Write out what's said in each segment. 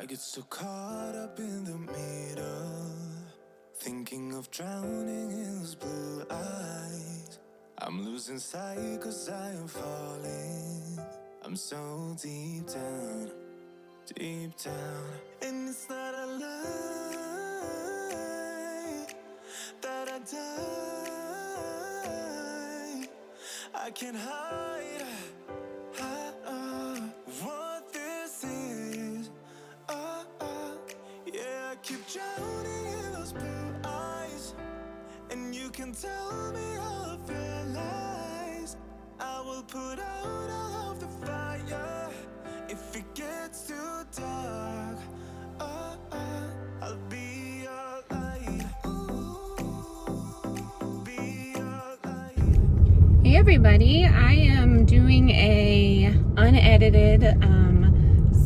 I get so caught up in the middle, thinking of drowning in those blue eyes. I'm losing sight 'cause I am falling. I'm so deep down, and it's not a lie that I die. I can't hide what this is. Yeah, I keep drowning in those blue eyes, and you can tell me all of your lies. I will put out all of the fire if it gets too dark. I'll be your light. Be your light. Hey everybody, I am doing a unedited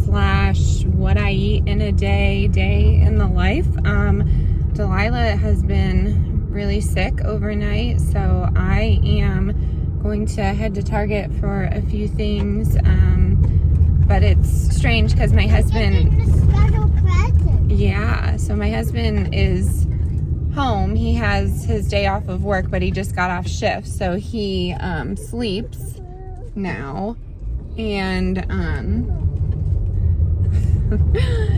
slash what I eat in a day in the life. Delilah has been really sick overnight, so I am going to head to Target for a few things, but it's strange because my husband, so my husband is home. He has his day off of work, but he just got off shift, so he sleeps now, and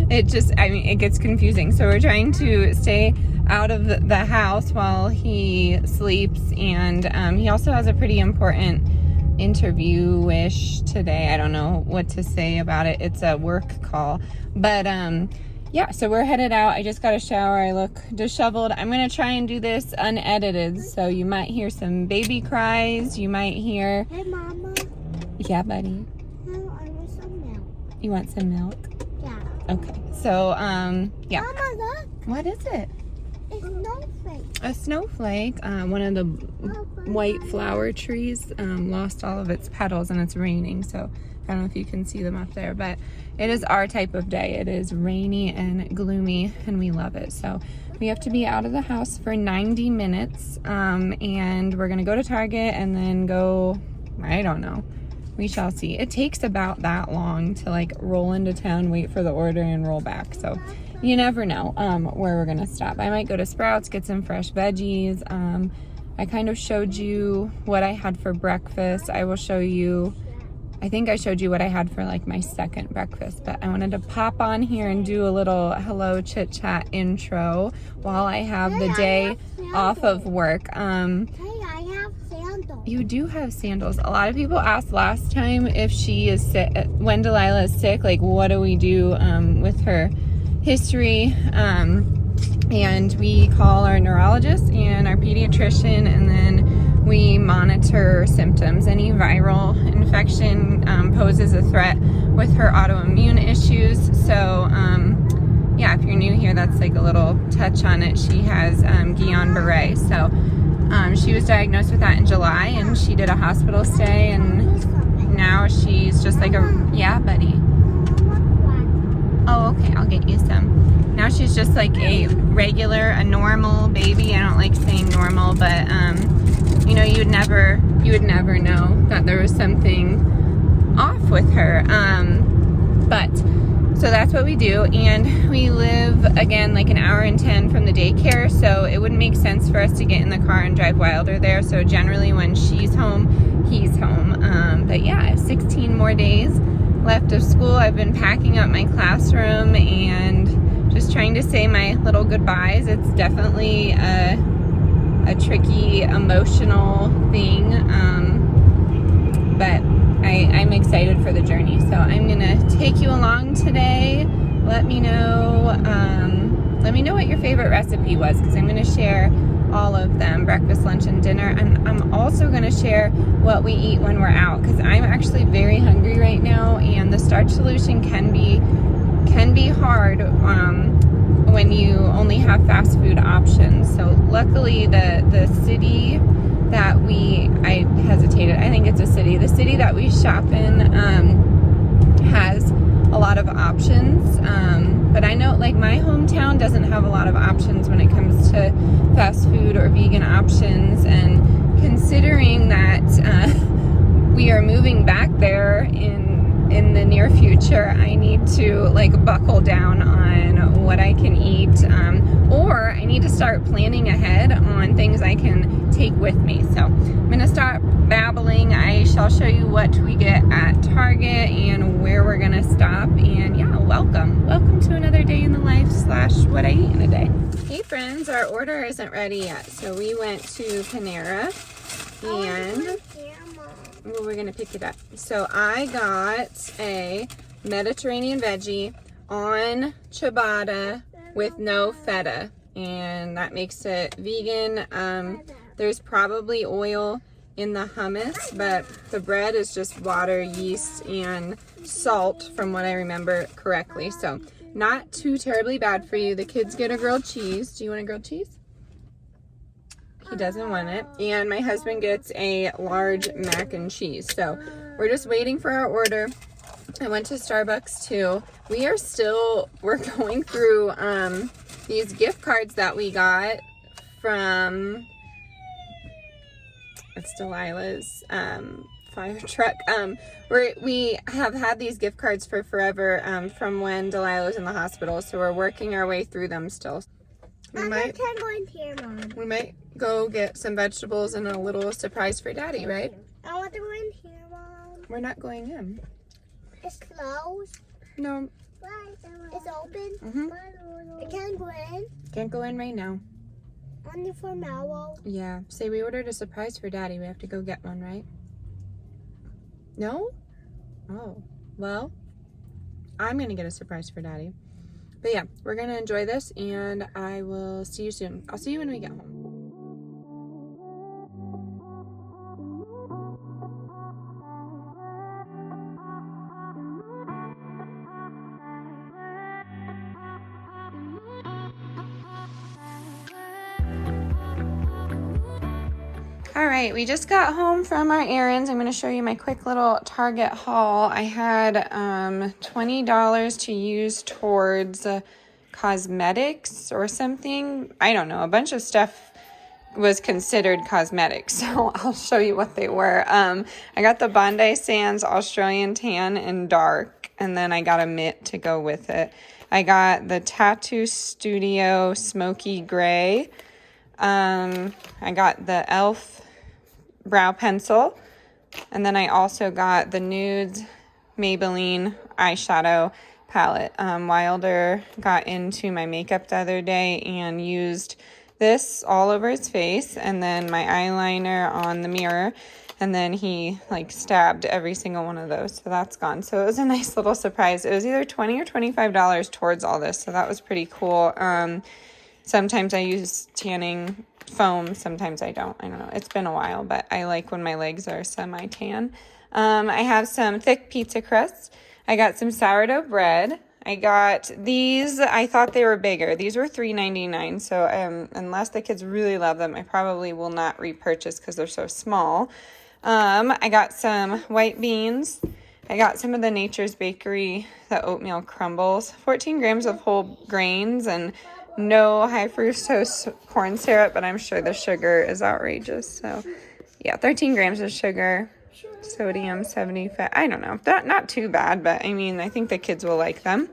it gets confusing. So we're trying to stay out of the house while he sleeps, and he also has a pretty important interview-ish today. I don't know what to say about it. It's a work call, but yeah, so we're headed out. I just got a shower. I look disheveled. I'm gonna try and do this unedited, so you might hear some baby cries. You might hear... Hey, Mama. Yeah, buddy. No, I want some milk. You want some milk? Yeah. Okay, so yeah. Mama, look. What is it? It's snowflake. A snowflake. One of the white flower trees lost all of its petals, and it's raining, so I don't know if you can see them up there, but it is our type of day. It is rainy and gloomy, and we love it. So we have to be out of the house for 90 minutes, and we're gonna go to Target and then go, I don't know, we shall see. It takes about that long to like roll into town, wait for the order, and roll back. So you never know where we're gonna stop. I might go to Sprouts, get some fresh veggies. I kind of showed you what I had for breakfast. I will show you, I think I showed you what I had for like my second breakfast, but I wanted to pop on here and do a little hello chit chat intro while I have the day off of work. Hey, I have sandals. You do have sandals. A lot of people asked last time if she is sick, when Delilah is sick, like what do we do with her history, and we call our neurologist and our pediatrician, and then we monitor symptoms. Any viral infection poses a threat with her autoimmune issues. So yeah, if you're new here, that's like a little touch on it. She has Guillain-Barré, so she was diagnosed with that in July, and she did a hospital stay, and now she's just like yeah, buddy. Oh, okay, I'll get you some. Now she's just like a normal baby. I don't like saying normal, but you know, you would never know that there was something off with her. But so that's what we do, and we live again like an hour and 10 from the daycare, so it wouldn't make sense for us to get in the car and drive Wilder there. So generally when she's home, he's home. But yeah, I have 16 more days left of school. I've been packing up my classroom and just trying to say my little goodbyes. It's definitely a tricky emotional thing, but I'm excited for the journey. So I'm gonna take you along today. Let me know what your favorite recipe was, because I'm gonna share all of them, breakfast, lunch, and dinner, and I'm also gonna share what we eat when we're out, because I'm actually very hungry right now, and the Starch solution can be hard when you only have fast food options. So luckily the city that I hesitated, I think it's a city, the city that we shop in has a lot of options, but I know like my hometown doesn't have a lot of options when it comes to fast food or vegan options, and considering that we are moving back there in in the near future I need to like buckle down on what I can eat, or I need to start planning ahead on things I can take with me. So I'm gonna stop babbling. I shall show you what we get at Target and where we're gonna stop. And yeah, welcome to another day in the life / what I eat in a day. Hey friends, our order isn't ready yet, so we went to Panera and well, we're gonna pick it up. So I got a Mediterranean veggie on ciabatta with no feta, and that makes it vegan. There's probably oil in the hummus, but the bread is just water, yeast, and salt from what I remember correctly. So not too terribly bad for you. The kids get a grilled cheese. Do you want a grilled cheese? He doesn't want it. And my husband gets a large mac and cheese. So we're just waiting for our order. I went to Starbucks too. We're going through these gift cards that we got from, it's Delilah's fire truck. We have had these gift cards for forever from when Delilah was in the hospital. So we're working our way through them still. We might go get some vegetables and a little surprise for Daddy, right? I want to go in here, Mom. We're not going in. It's closed. No. It's open. Mm-hmm. It can't go in. Can't go in right now. Only for Mallow. Yeah. Say we ordered a surprise for Daddy. We have to go get one, right? No? Oh. Well, I'm going to get a surprise for Daddy. But yeah, we're going to enjoy this, and I will see you soon. I'll see you when we get home. All right, we just got home from our errands. I'm going to show you my quick little Target haul. I had $20 to use towards cosmetics or something. I don't know. A bunch of stuff was considered cosmetics, so I'll show you what they were. I got the Bondi Sands Australian Tan in dark, and then I got a mitt to go with it. I got the Tattoo Studio Smoky Gray. I got the e.l.f. brow pencil, and then I also got the Nudes Maybelline eyeshadow palette. Wilder got into my makeup the other day and used this all over his face, and then my eyeliner on the mirror, and then he like stabbed every single one of those, so that's gone. So it was a nice little surprise. It was either $20 or $25 towards all this, so that was pretty cool. Sometimes I use tanning foam, sometimes I don't. I don't know. It's been a while, but I like when my legs are semi-tan. I have some thick pizza crusts. I got some sourdough bread. I got these. I thought they were bigger. These were $3.99, so unless the kids really love them, I probably will not repurchase because they're so small. I got some white beans. I got some of the Nature's Bakery, the oatmeal crumbles, 14 grams of whole grains, and no high fructose corn syrup, but I'm sure the sugar is outrageous. So yeah, 13 grams of sugar, sodium 75. I don't know, not too bad, but I mean, I think the kids will like them.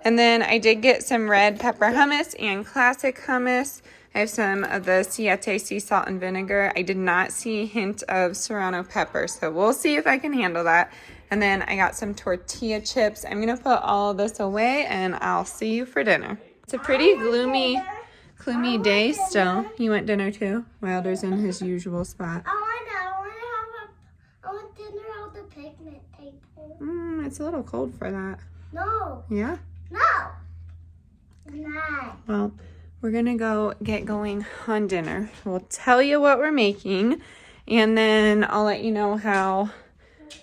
And then I did get some red pepper hummus and classic hummus. I have some of the Siete sea salt and vinegar. I did not see a hint of serrano pepper, so we'll see if I can handle that. And then I got some tortilla chips. I'm gonna put all of this away, and I'll see you for dinner. It's a pretty gloomy day still. You want dinner too? Wilder's in his usual spot. I want dinner at the picnic table. It's a little cold for that. No. Yeah? No. No. Well, we're gonna get going on dinner. We'll tell you what we're making, and then I'll let you know how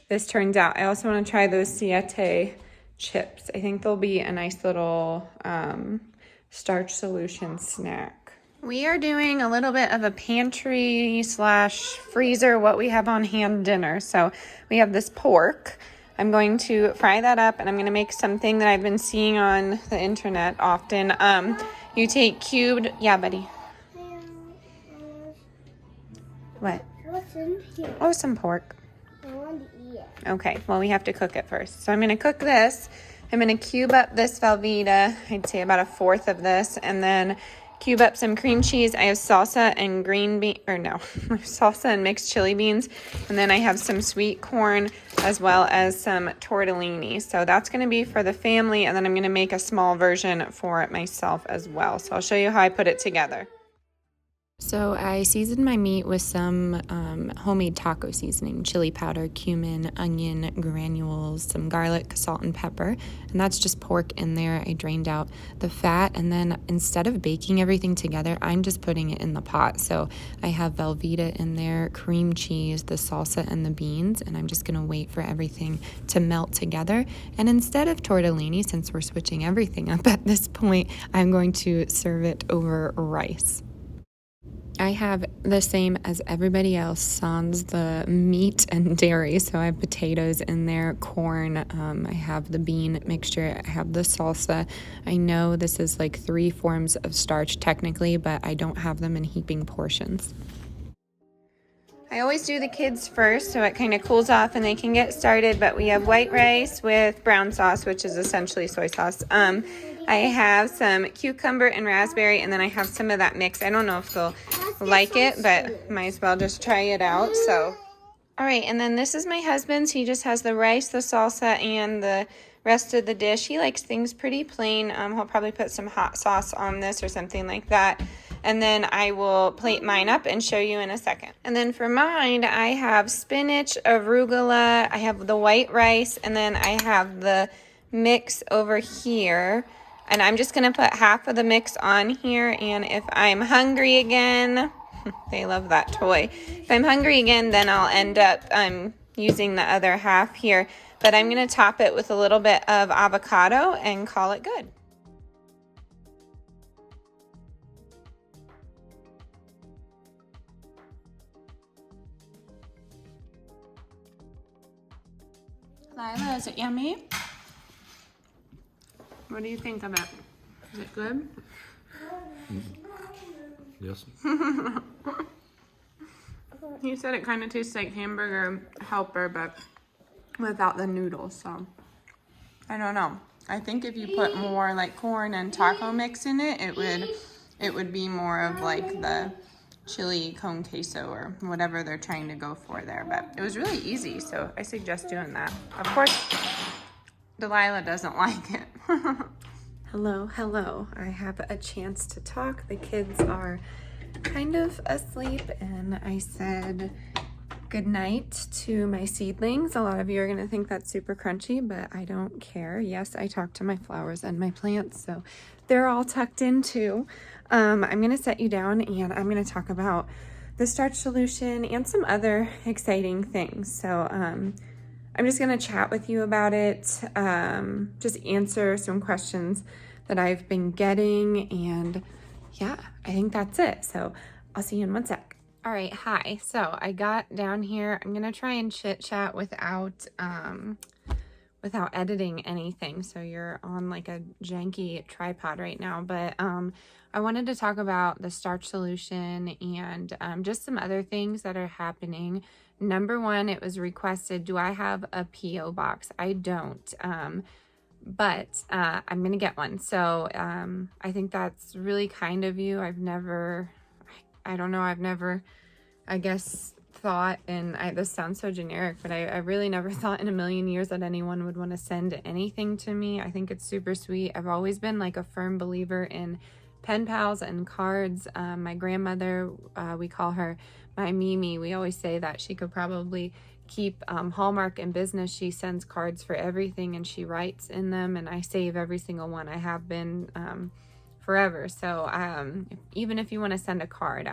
this turns out. I also want to try those Siete chips. I think they'll be a nice little starch solution snack. We are doing a little bit of a pantry / freezer, what we have on hand dinner. So we have this pork. I'm going to fry that up, and I'm going to make something that I've been seeing on the internet often. You take cubed, yeah, buddy. What? What's in here? Oh, some pork. I want to eat it. Okay, well, we have to cook it first. So I'm going to cook this. I'm going to cube up this Velveeta. I'd say about 1/4 of this. And then cube up some cream cheese. I have salsa and salsa and mixed chili beans. And then I have some sweet corn as well as some tortellini. So that's going to be for the family. And then I'm going to make a small version for myself as well. So I'll show you how I put it together. So I seasoned my meat with some homemade taco seasoning, chili powder, cumin, onion, granules, some garlic, salt, and pepper. And that's just pork in there. I drained out the fat. And then instead of baking everything together, I'm just putting it in the pot. So I have Velveeta in there, cream cheese, the salsa, and the beans. And I'm just going to wait for everything to melt together. And instead of tortellini, since we're switching everything up at this point, I'm going to serve it over rice. I have the same as everybody else, sans the meat and dairy. So I have potatoes in there, corn, I have the bean mixture, I have the salsa. I know this is like 3 forms of starch technically, but I don't have them in heaping portions. I always do the kids first so it kind of cools off and they can get started, but we have white rice with brown sauce, which is essentially soy sauce. I have some cucumber and raspberry, and then I have some of that mix. I don't know if they'll like it, but might as well just try it out. So, all right, and then this is my husband's. He just has the rice, the salsa, and the rest of the dish. He likes things pretty plain. He'll probably put some hot sauce on this or something like that. And then I will plate mine up and show you in a second. And then for mine, I have spinach, arugula, I have the white rice, and then I have the mix over here. And I'm just going to put half of the mix on here. And if I'm hungry again, they love that toy. If I'm hungry again, then I'll end up using the other half here. But I'm going to top it with a little bit of avocado and call it good. Lila, is it yummy? What do you think of it? Is it good? Yes. He said it kind of tastes like hamburger helper, but without the noodles, so I don't know. I think if you put more like corn and taco mix in it, it would be more of like the chili con queso or whatever they're trying to go for there. But it was really easy, so I suggest doing that. Of course, Delilah doesn't like it. Hello. I have a chance to talk. The kids are kind of asleep, and I said good night to my seedlings. A lot of you are going to think that's super crunchy, but I don't care. Yes, I talk to my flowers and my plants, so they're all tucked in too. I'm going to set you down, and I'm going to talk about the starch solution and some other exciting things. So I'm just going to chat with you about it, just answer some questions that I've been getting, and yeah, I think that's it. So I'll see you in one sec. All right, hi. So I got down here. I'm going to try and chit chat without editing anything. So you're on like a janky tripod right now, but I wanted to talk about the starch solution and just some other things that are happening. Number one, it was requested, do I have a P.O. box? I don't, but I'm going to get one. So I think that's really kind of you. I've never, I guess, thought, and this sounds so generic, but I really never thought in a million years that anyone would want to send anything to me. I think it's super sweet. I've always been like a firm believer in pen pals and cards. My grandmother, we call her my Mimi. We always say that she could probably keep Hallmark in business. She sends cards for everything and she writes in them, and I save every single one. I have been forever. So even if you want to send a card,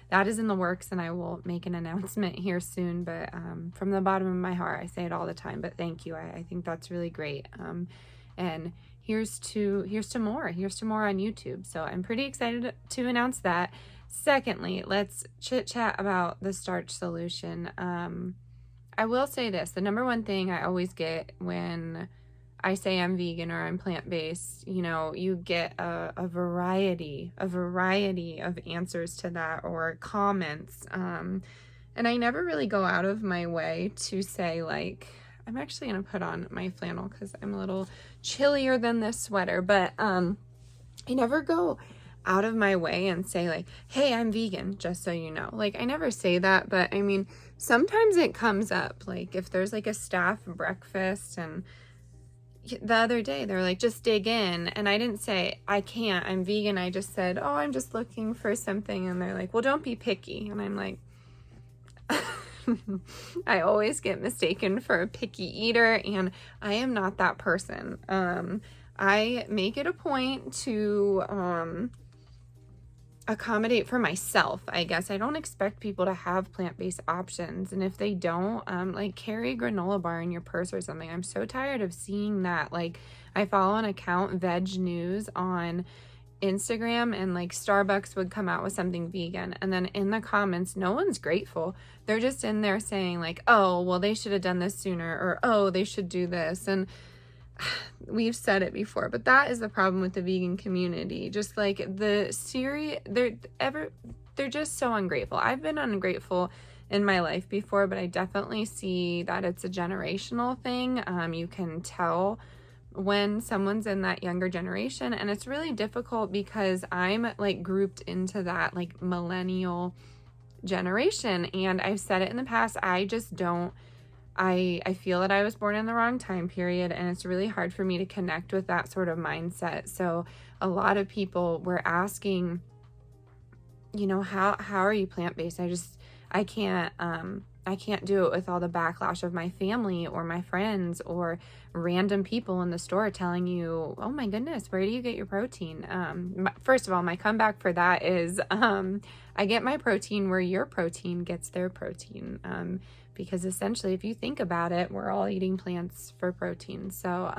that is in the works, and I will make an announcement here soon. But from the bottom of my heart, I say it all the time, but thank you. I think that's really great. And here's to more. Here's to more on YouTube. So I'm pretty excited to announce that. Secondly, let's chit chat about the starch solution. I will say this, the number one thing I always get when I say I'm vegan or I'm plant-based, you get a variety of answers to that, or comments. And I never really go out of my way to say, like, I'm actually going to put on my flannel because I'm a little chillier than this sweater, but I never go out of my way and say, like, hey, I'm vegan, just so you know. Like, I never say that, but I mean, sometimes it comes up, like, if there's like a staff breakfast, and the other day they're like, just dig in, and I didn't say I can't, I'm vegan. I just said, oh, I'm just looking for something, and they're like, well, don't be picky. And I'm like, I always get mistaken for a picky eater, and I am not that person. I make it a point to accommodate for myself, I guess. I don't expect people to have plant-based options, and if they don't, like, carry a granola bar in your purse or something. I'm so tired of seeing that. Like, I follow an account, Veg News, on Instagram, and like Starbucks would come out with something vegan, and then in the comments no one's grateful. They're just in there saying, like, oh, well, they should have done this sooner, or oh, they should do this. And we've said it before, but that is the problem with the vegan community. Just like they're just so ungrateful. I've been ungrateful in my life before, but I definitely see that it's a generational thing. You can tell when someone's in that younger generation, and it's really difficult because I'm like grouped into that like millennial generation, and I've said it in the past, I just don't, I feel that I was born in the wrong time period, and it's really hard for me to connect with that sort of mindset. So a lot of people were asking, you know, how are you plant-based? I can't do it with all the backlash of my family or my friends or random people in the store telling you, oh my goodness, where do you get your protein? First of all, my comeback for that is I get my protein where your protein gets their protein. Because essentially, if you think about it, we're all eating plants for protein. So,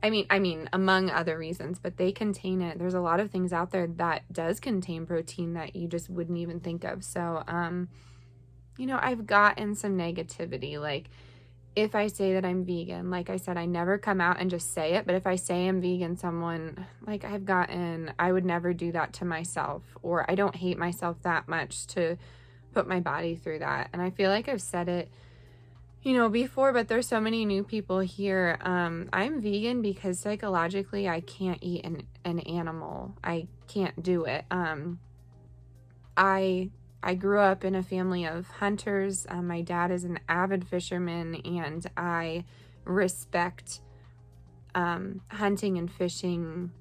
I mean, among other reasons, but they contain it. There's a lot of things out there that does contain protein that you just wouldn't even think of. So, you know, I've gotten some negativity. Like, if I say that I'm vegan, like I said, I never come out and just say it. But if I say I'm vegan, someone, like, I would never do that to myself, or I don't hate myself that much to put my body through that. And I feel like I've said it, you know, before, but there's so many new people here. I'm vegan because psychologically I can't eat an animal. I can't do it. I grew up in a family of hunters. My dad is an avid fisherman, and I respect hunting and fishing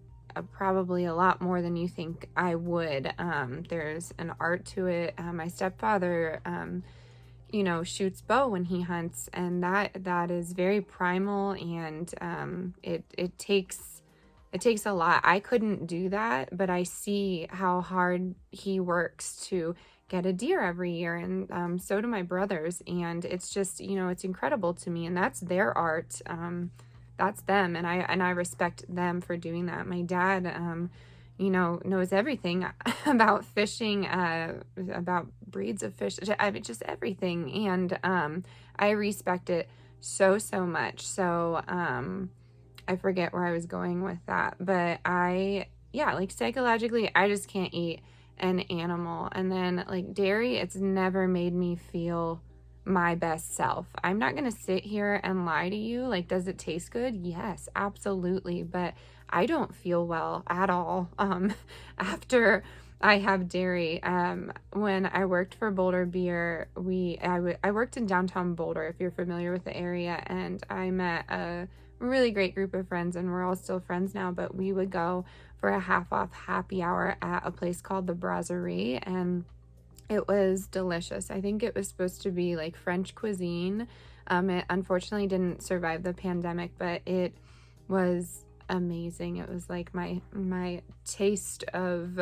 probably a lot more than you think I would. There's an art to it. My stepfather, you know, shoots bow when he hunts, and that is very primal, and it takes a lot. I couldn't do that, but I see how hard he works to get a deer every year, and so do my brothers, and it's just, you know, it's incredible to me, and that's their art. That's them, and I respect them for doing that. My dad, you know, knows everything about fishing, about breeds of fish, I mean, just everything, and I respect it so much. So I forget where I was going with that, but like, psychologically, I just can't eat an animal. And then, like, dairy, it's never made me feel my best self. I'm not gonna sit here and lie to you. Like, does it taste good? Yes, absolutely. But I don't feel well at all after I have dairy. When I worked for Boulder Beer, I worked in downtown Boulder, if you're familiar with the area, and I met a really great group of friends, and we're all still friends now, but we would go for a half-off happy hour at a place called the Brasserie, and it was delicious. I think it was supposed to be like French cuisine. It unfortunately didn't survive the pandemic, but it was amazing. It was like my taste of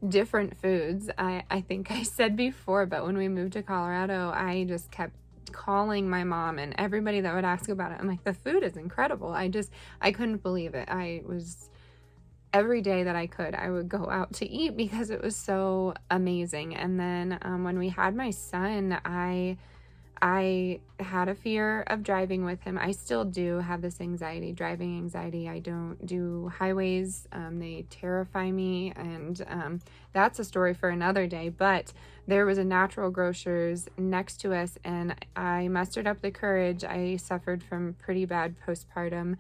different foods. I think I said before, but when we moved to Colorado, I just kept calling my mom and everybody that would ask about it. I'm like, the food is incredible. I couldn't believe it. Every day that I could, I would go out to eat because it was so amazing. And then when we had my son, I I had a fear of driving with him. I still do have this anxiety, driving anxiety. I don't do highways. They terrify me, and that's a story for another day. But there was a natural grocer's next to us, and I mustered up the courage. I suffered from pretty bad postpartum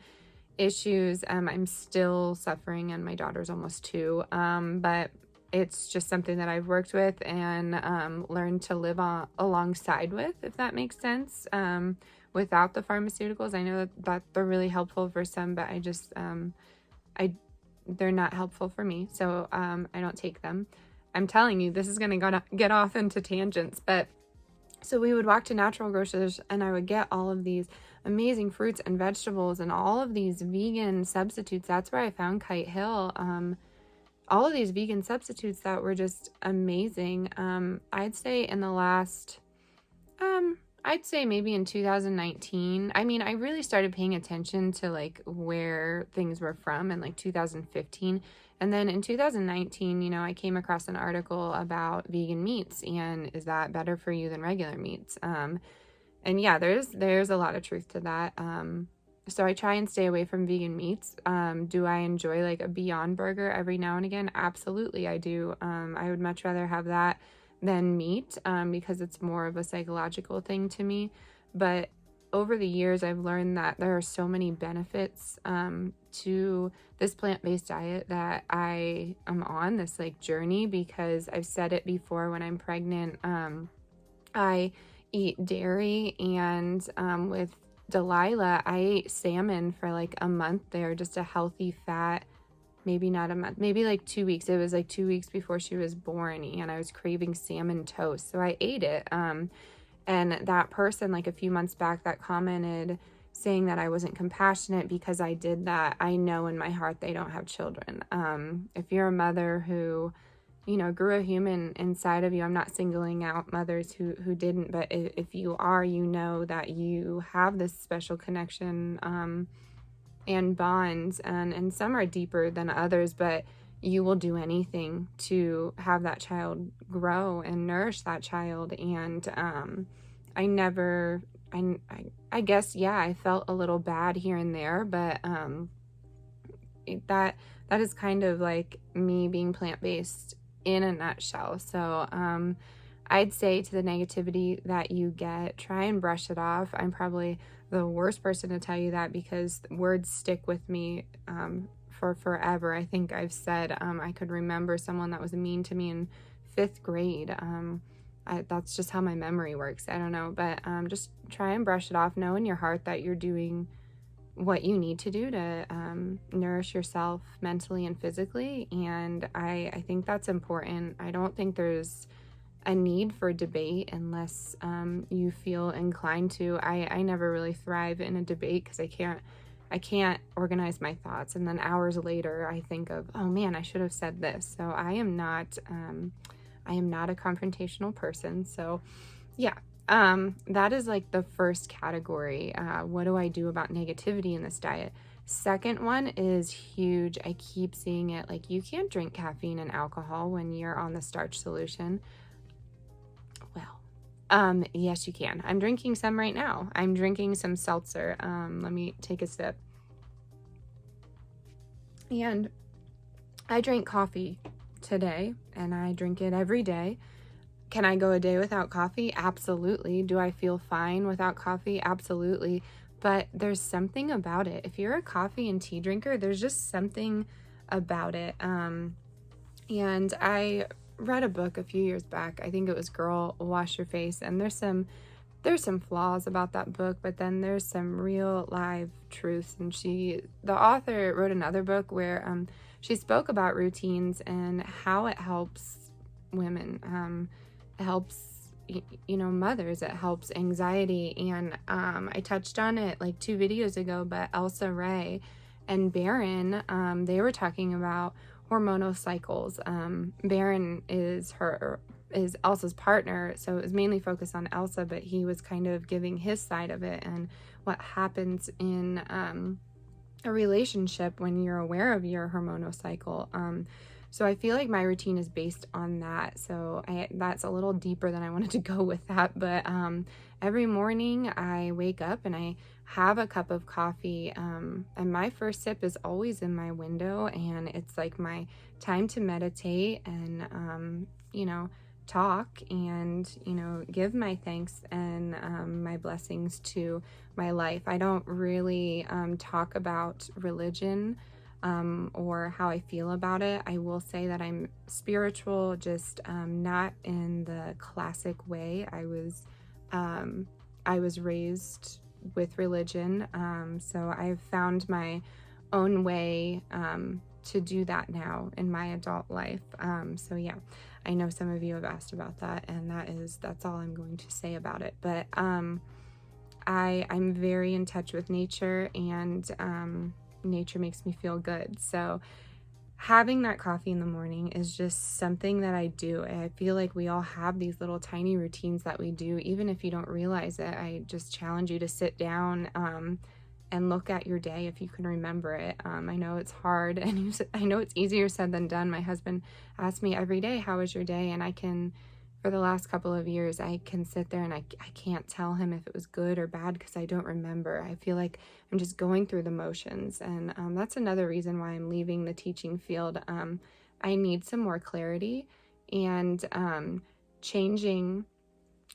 issues. I'm still suffering, and my daughter's almost 2. But it's just something that I've worked with and learned to live alongside with, if that makes sense, without the pharmaceuticals. I know that they're really helpful for some, but I just, they're not helpful for me, so I don't take them. I'm telling you, this is going to get off into tangents, but so we would walk to natural grocers, and I would get all of these amazing fruits and vegetables and all of these vegan substitutes. That's where I found Kite Hill. All of these vegan substitutes that were just amazing. I'd say in the last, I'd say maybe in 2019. I mean, I really started paying attention to like where things were from in like 2015. And then in 2019, you know, I came across an article about vegan meats and is that better for you than regular meats? And yeah, there's a lot of truth to that. So I try and stay away from vegan meats. Do I enjoy like a Beyond Burger every now and again? Absolutely, I do. I would much rather have that than meat because it's more of a psychological thing to me. But over the years, I've learned that there are so many benefits to this plant-based diet that I am on this like journey, because I've said it before, when I'm pregnant, I eat dairy, and with Delilah, I ate salmon for like a month there, just a healthy fat, maybe not a month, maybe like 2 weeks. It was like 2 weeks before she was born, and I was craving salmon toast, so I ate it. And that person like a few months back that commented saying that I wasn't compassionate because I did that, I know in my heart they don't have children. If you're a mother who, you know, grew a human inside of you, I'm not singling out mothers who didn't, but if you are, you know that you have this special connection and bonds, and some are deeper than others, but you will do anything to have that child grow and nourish that child. And I guess, yeah, I felt a little bad here and there, but that is kind of like me being plant-based in a nutshell. So I'd say to the negativity that you get, try and brush it off. I'm probably the worst person to tell you that because words stick with me for forever. I think I've said I could remember someone that was mean to me in 5th grade. That's just how my memory works. I don't know, but just try and brush it off. Know in your heart that you're doing what you need to do to nourish yourself mentally and physically, and I think that's important. I don't think there's a need for debate unless you feel inclined to. I never really thrive in a debate because I can't organize my thoughts, and then hours later I think of, oh man, I should have said this. So I am not a confrontational person. So yeah, that is like the first category. What do I do about negativity in this diet? Second one is huge. I keep seeing it. Like, you can't drink caffeine and alcohol when you're on the starch solution. Well, yes, you can. I'm drinking some right now. I'm drinking some seltzer. Let me take a sip. And I drank coffee today, and I drink it every day. Can I go a day without coffee? Absolutely. Do I feel fine without coffee? Absolutely. But there's something about it. If you're a coffee and tea drinker, there's just something about it. And I read a book a few years back. I think it was Girl, Wash Your Face. And there's some flaws about that book, but then there's some real live truths. And the author wrote another book where she spoke about routines and how it helps women. It helps, you know, mothers. It helps anxiety. And I touched on it like 2 videos ago, but Elsa Ray and Baron, they were talking about hormonal cycles. Baron is Elsa's partner, so it was mainly focused on Elsa, but he was kind of giving his side of it and what happens in a relationship when you're aware of your hormonal cycle. So I feel like my routine is based on that. So that's a little deeper than I wanted to go with that. But every morning I wake up and I have a cup of coffee. And my first sip is always in my window. And it's like my time to meditate and, talk and, give my thanks and my blessings to my life. I don't really talk about religion or how I feel about it. I will say that I'm spiritual, just not in the classic way. I was raised with religion, so I've found my own way to do that now in my adult life. So yeah, I know some of you have asked about that, and that's all I'm going to say about it. But I'm very in touch with nature, and nature makes me feel good. So having that coffee in the morning is just something that I do. I feel like we all have these little tiny routines that we do, even if you don't realize it. I just challenge you to sit down and look at your day if you can remember it. I know it's hard, and I know it's easier said than done. My husband asks me every day, how was your day? And I can, for the last couple of years, I can sit there and I can't tell him if it was good or bad because I don't remember. I feel like I'm just going through the motions, and that's another reason why I'm leaving the teaching field. I need some more clarity, and changing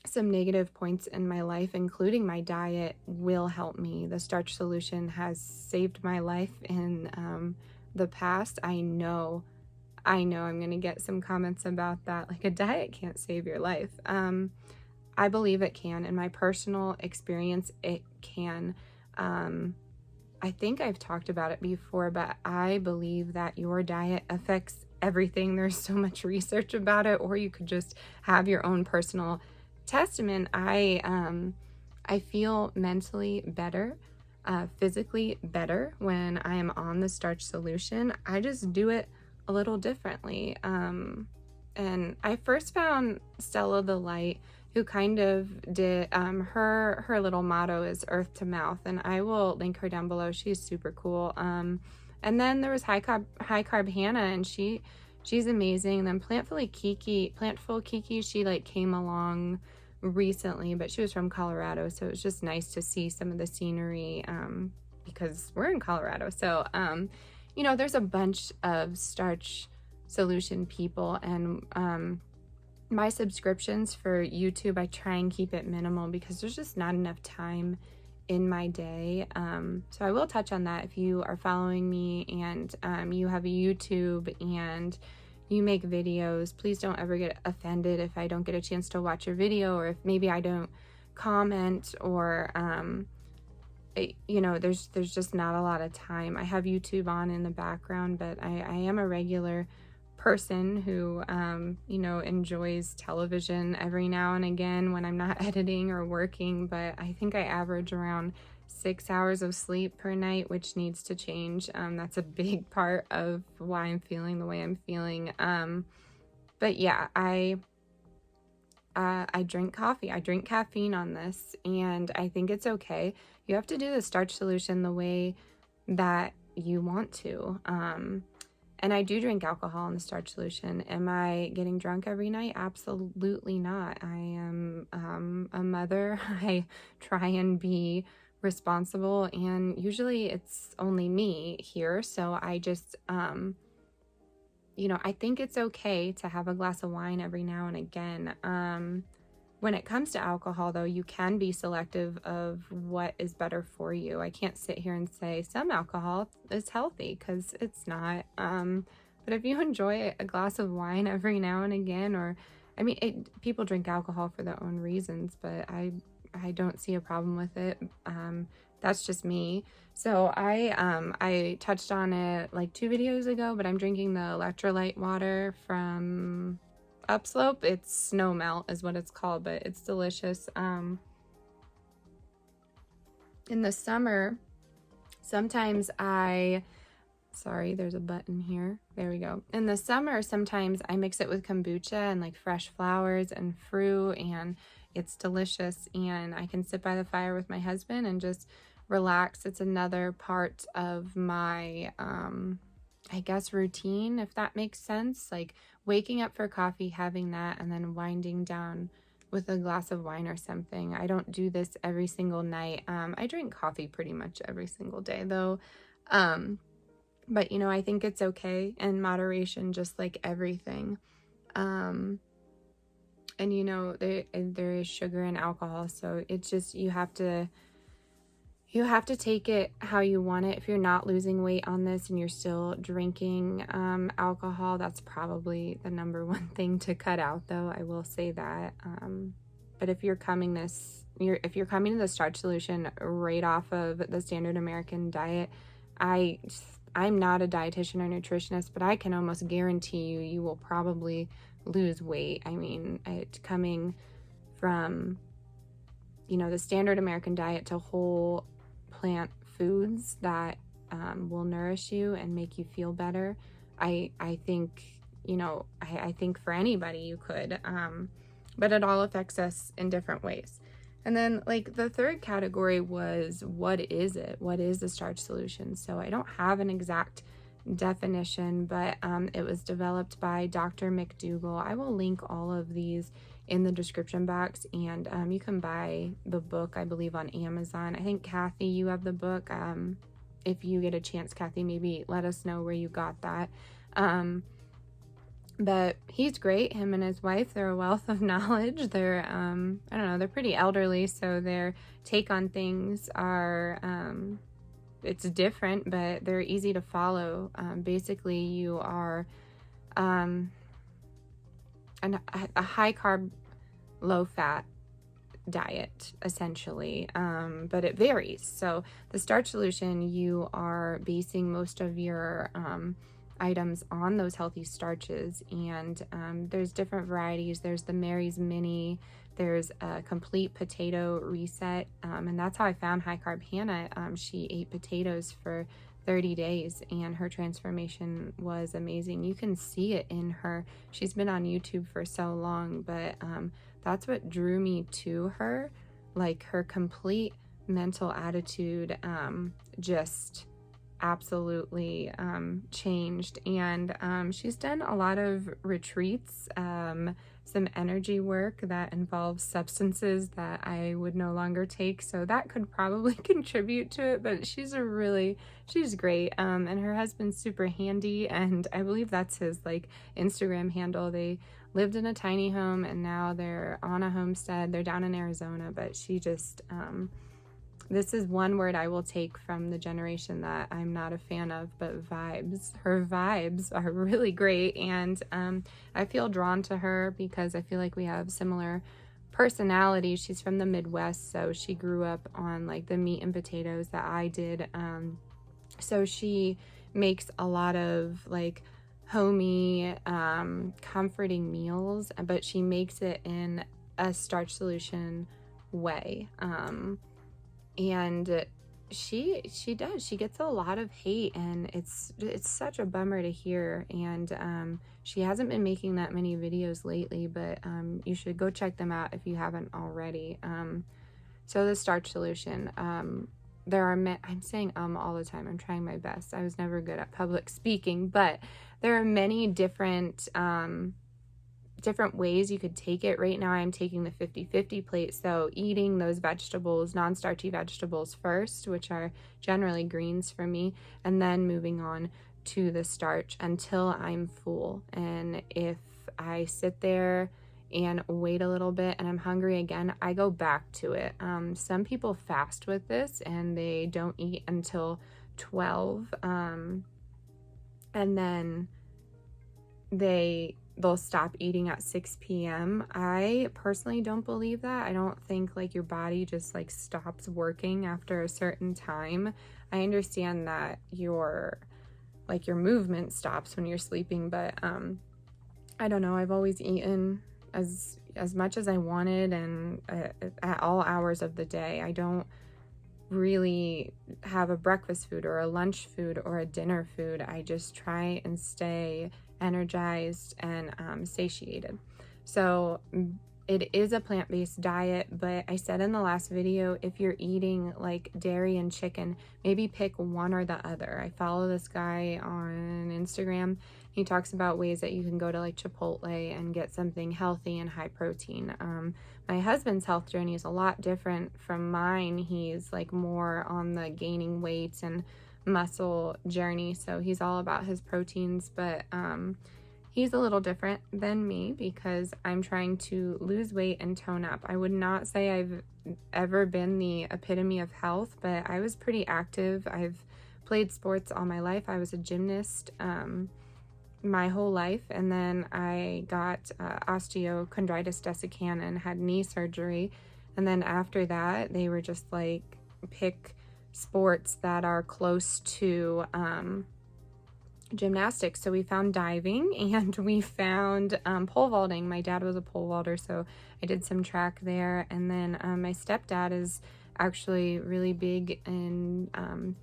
some negative points in my life, including my diet, will help me. The starch solution has saved my life in the past. I know I'm going to get some comments about that, like a diet can't save your life. I believe it can. In my personal experience, it can. I think I've talked about it before, but I believe that your diet affects everything. There's so much research about it, or you could just have your own personal testament. I feel mentally better, physically better when I am on the starch solution. I just do it a little differently. And I first found Stella the Light, who kind of did, her little motto is earth to mouth, and I will link her down below. She's super cool. And then there was high carb Hannah, and she's amazing. And then Plantful Kiki, she like came along recently, but she was from Colorado, so it was just nice to see some of the scenery, because we're in Colorado. So there's a bunch of starch solution people, and my subscriptions for YouTube, I try and keep it minimal because there's just not enough time in my day. So I will touch on that. If you are following me and you have a YouTube and you make videos, please don't ever get offended if I don't get a chance to watch your video, or if maybe I don't comment, or there's just not a lot of time. I have YouTube on in the background, but I am a regular person who enjoys television every now and again when I'm not editing or working. But I think I average around 6 hours of sleep per night, which needs to change. That's a big part of why I'm feeling the way I'm feeling. But yeah, I drink coffee. I drink caffeine on this, and I think it's okay. You have to do the starch solution the way that you want to. And I do drink alcohol in the starch solution. Am I getting drunk every night? Absolutely not. I am a mother. I try and be responsible, and usually it's only me here. So I just, I think it's okay to have a glass of wine every now and again. When it comes to alcohol, though, you can be selective of what is better for you. I can't sit here and say some alcohol is healthy, because it's not. But if you enjoy a glass of wine every now and again, people drink alcohol for their own reasons, but I don't see a problem with it. That's just me. So I touched on it like 2 videos ago, but I'm drinking the electrolyte water from Upslope. It's Snow Melt is what it's called, but it's delicious. In the summer, sometimes sorry, there's a button here. There we go. In the summer, sometimes I mix it with kombucha and like fresh flowers and fruit, and it's delicious. And I can sit by the fire with my husband and just relax. It's another part of my I guess, routine, if that makes sense. Like waking up for coffee, having that, and then winding down with a glass of wine or something. I don't do this every single night. I drink coffee pretty much every single day though. But you know, I think it's okay in moderation, just like everything. And you know, there is sugar and alcohol, so it's just, you have to take it how you want it. If you're not losing weight on this and you're still drinking alcohol, that's probably the number one thing to cut out, though. I will say that. But if you're coming to the starch solution right off of the standard American diet, I'm not a dietitian or nutritionist, but I can almost guarantee you will probably lose weight. I mean, coming from, you know, the standard American diet to whole plant foods that will nourish you and make you feel better. I think, you know, I think for anybody you could, but it all affects us in different ways. And then like the third category was, what is it? What is the starch solution? So I don't have an exact definition, but it was developed by Dr. McDougall. I will link all of these in the description box, and you can buy the book, I believe, on Amazon. I think, Kathy, you have the book. If you get a chance, Kathy, maybe let us know where you got that. But he's great. Him and his wife, they're a wealth of knowledge. They're, I don't know, they're pretty elderly, so their take on things are, it's different, but they're easy to follow. Basically, you are a high carb, low fat diet, essentially, but it varies. So the starch solution, you are basing most of your items on those healthy starches, and there's different varieties. There's the Mary's Mini, there's a complete potato reset, and that's how I found high carb Hannah. She ate potatoes for 30 days and her transformation was amazing. You can see it in her. She's been on YouTube for so long, but that's what drew me to her. Like, her complete mental attitude just absolutely changed. And she's done a lot of retreats, some energy work that involves substances that I would no longer take, so that could probably contribute to it. But she's great, and her husband's super handy, and I believe that's his like Instagram handle. They lived in a tiny home and now they're on a homestead. They're down in Arizona, but she just this is one word I will take from the generation that I'm not a fan of, but vibes. Her vibes are really great, and I feel drawn to her because I feel like we have similar personalities. She's from the Midwest, so she grew up on like the meat and potatoes that I did. So she makes a lot of like homey, comforting meals, but she makes it in a starch solution way. And she gets a lot of hate, and it's such a bummer to hear. And she hasn't been making that many videos lately, but you should go check them out if you haven't already. So the starch solution, there are I'm saying all the time. I'm trying my best. I was never good at public speaking, but there are many different ways you could take it. Right now I'm taking the 50-50 plate, so eating those vegetables, non-starchy vegetables first, which are generally greens for me, and then moving on to the starch until I'm full. And if I sit there and wait a little bit and I'm hungry again, I go back to it. Some people fast with this and they don't eat until 12, and then they'll stop eating at 6 p.m. I personally don't believe that. I don't think like your body just like stops working after a certain time. I understand that your movement stops when you're sleeping, but I don't know. I've always eaten as much as I wanted, and at all hours of the day. I don't really have a breakfast food or a lunch food or a dinner food. I just try and stay energized and satiated. So it is a plant-based diet, but I said in the last video, if you're eating like dairy and chicken, maybe pick one or the other. I follow this guy on Instagram. He talks about ways that you can go to like Chipotle and get something healthy and high protein. My husband's health journey is a lot different from mine. He's like more on the gaining weight and muscle journey, so he's all about his proteins, but he's a little different than me because I'm trying to lose weight and tone up. I would not say I've ever been the epitome of health, but I was pretty active. I've played sports all my life. I was a gymnast my whole life, and then I got osteochondritis dissecans and had knee surgery. And then after that, they were just like, pick sports that are close to gymnastics. So we found diving and we found pole vaulting. My dad was a pole vaulter, so I did some track there. And then my stepdad is actually really big in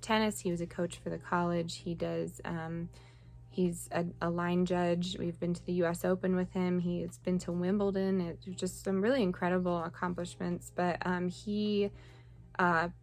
tennis. He was a coach for the college. He does he's a line judge. We've been to the US Open with him. He's been to Wimbledon. It's just some really incredible accomplishments. But he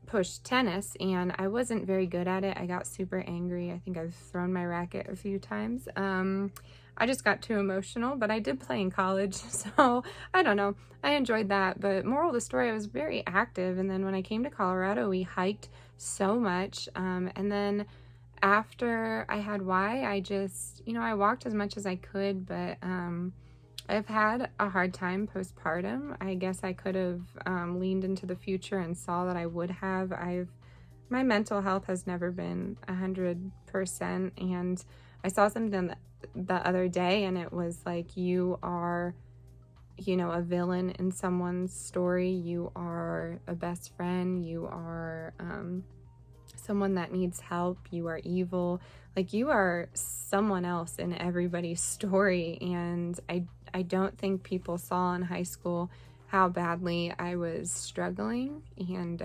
pushed tennis, and I wasn't very good at it. I got super angry. I think I've thrown my racket a few times. I just got too emotional, but I did play in college, so I don't know. I enjoyed that, but moral of the story, I was very active. And then when I came to Colorado, we hiked so much. And then after I had I just, I walked as much as I could, but I've had a hard time postpartum. I guess I could have leaned into the future and saw that I would have. My mental health has never been 100%, and I saw something the other day, and it was like, you are, a villain in someone's story. You are a best friend. You are someone that needs help. You are evil. Like, you are someone else in everybody's story. And I don't think people saw in high school how badly I was struggling. And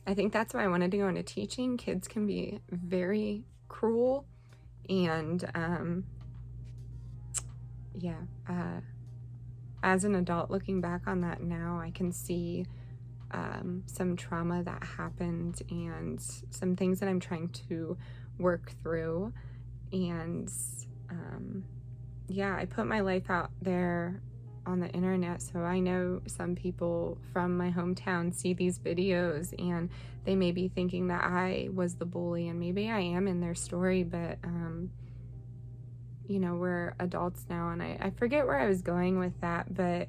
I think that's why I wanted to go into teaching. Kids can be very cruel, and as an adult looking back on that now, I can see some trauma that happened and some things that I'm trying to work through. And I put my life out there on the internet, so I know some people from my hometown see these videos and they may be thinking that I was the bully, and maybe I am in their story, but we're adults now, and I forget where I was going with that, but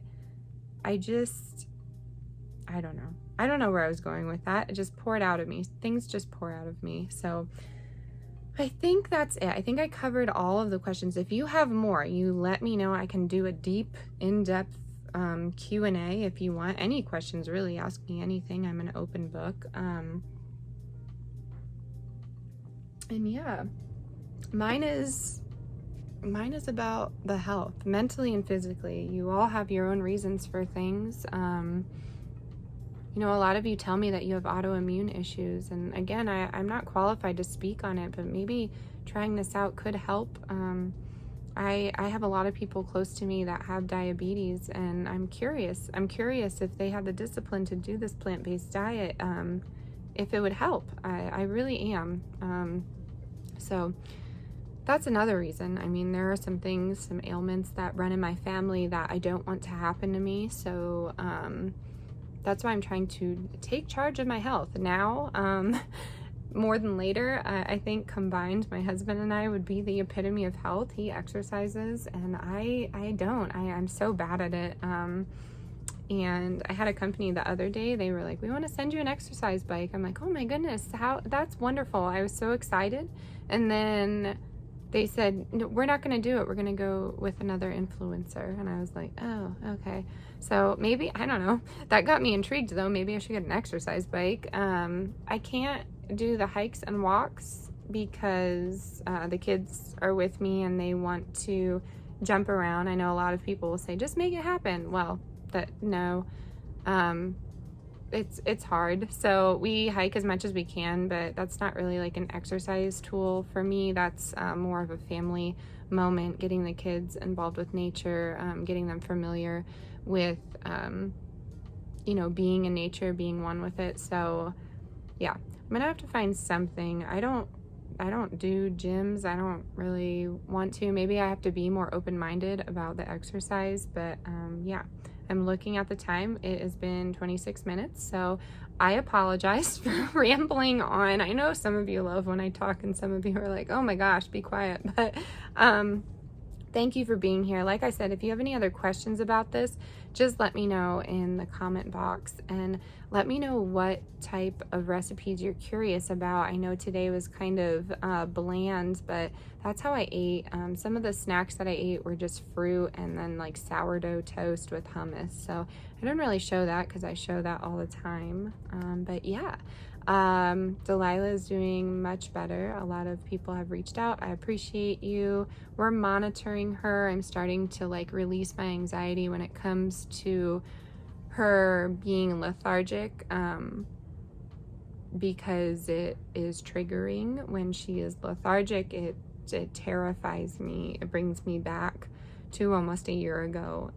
I don't know where I was going with that. It just poured out of me. Things just pour out of me. So I think that's it. I think I covered all of the questions. If you have more, you let me know. I can do a deep, in-depth Q&A if you want. Any questions, really, ask me anything. I'm an open book. And yeah, mine is about the health, mentally and physically. You all have your own reasons for things. A lot of you tell me that you have autoimmune issues, and again, I'm not qualified to speak on it, but maybe trying this out could help. I have a lot of people close to me that have diabetes, and I'm curious if they have the discipline to do this plant-based diet, if it would help. I really am. So that's another reason. I mean, there are some ailments that run in my family that I don't want to happen to me, so that's why I'm trying to take charge of my health now, more than later. I think combined, my husband and I would be the epitome of health. He exercises, and I don't. I'm so bad at it. And I had a company the other day, they were like, we want to send you an exercise bike. I'm like, oh my goodness, that's wonderful. I was so excited. And then they said, no, we're not going to do it. We're going to go with another influencer. And I was like, oh, okay. So maybe, I don't know. That got me intrigued though. Maybe I should get an exercise bike. I can't do the hikes and walks because the kids are with me and they want to jump around. I know a lot of people will say, just make it happen. Well, no. it's hard. So we hike as much as we can, but that's not really like an exercise tool for me. That's more of a family moment, getting the kids involved with nature, getting them familiar with, you know, being in nature, being one with it. So yeah, I'm gonna have to find something. I don't do gyms. I don't really want to. Maybe I have to be more open-minded about the exercise, but yeah, I'm looking at the time. It has been 26 minutes, so I apologize for rambling on. I know some of you love when I talk and some of you are like, oh my gosh, be quiet. But thank you for being here. Like I said, if you have any other questions about this, just let me know in the comment box and let me know what type of recipes you're curious about. I know today was kind of bland, but that's how I ate. Some of the snacks that I ate were just fruit and then like sourdough toast with hummus. So I don't really show that because I show that all the time. But yeah. Delilah is doing much better. A lot of people have reached out. I appreciate you. We're monitoring her. I'm starting to like release my anxiety when it comes to her being lethargic, because it is triggering. When she is lethargic, it terrifies me. It brings me back to almost a year ago,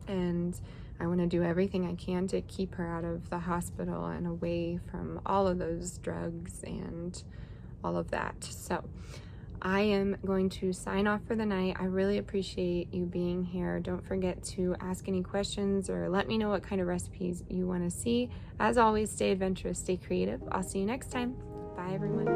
and I want to do everything I can to keep her out of the hospital and away from all of those drugs and all of that. So I am going to sign off for the night. I really appreciate you being here. Don't forget to ask any questions or let me know what kind of recipes you want to see. As always, stay adventurous, stay creative. I'll see you next time. Bye, everyone.